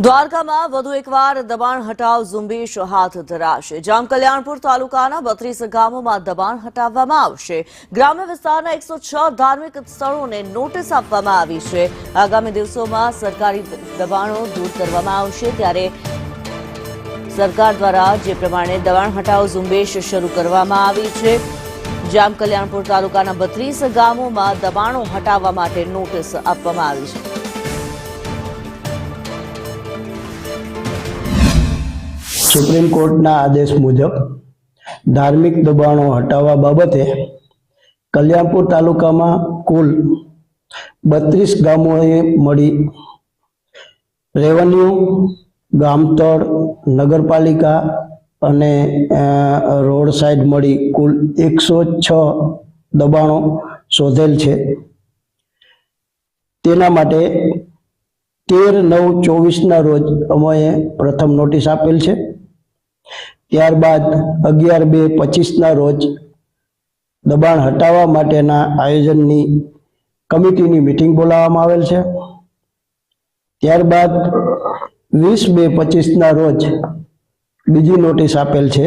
દ્વારકામાં વધુ એકવાર દબાણ હટાવ ઝુંબેશ હાથ ધરાશે। જામકલ્યાણપુર તાલુકાના 32 ગામોમાં દબાણ હટાવવામાં આવશે। ગ્રામ્ય વિસ્તારના 106 ધાર્મિક સ્થળોને નોટિસ આપવામાં આવી છે। આગામી દિવસોમાં સરકારી દબાણો દૂર કરવામાં આવશે, ત્યારે સરકાર દ્વારા જે પ્રમાણે દબાણ હટાવ ઝુંબેશ શરૂ કરવામાં આવી છે। જામકલ્યાણપુર તાલુકાના 32 ગામોમાં દબાણો હટાવવા માટે નોટિસ આપવામાં આવી છે। સુપ્રીમ કોર્ટના આદેશ મુજબ ધાર્મિક દબાણો હટાવવા બાબતે કલ્યાણપુર તાલુકામાં કુલ 32 ગામોએ મળી રેવન્યુ, ગામતળ, નગરપાલિકા અને રોડ સાઈડ મળી કુલ 106 દબાણો શોધેલ છે। તેના માટે 13/9/24 રોજ અમે પ્રથમ નોટિસ આપેલ છે। ત્યારબાદ 11/2/25 રોજ દબાણ હટાવવા માટેના આયોજનની કમિટીની મીટિંગ બોલાવવામાં આવેલ છે। ત્યારબાદ 20/2/25 રોજ બીજી નોટિસ આપેલ છે।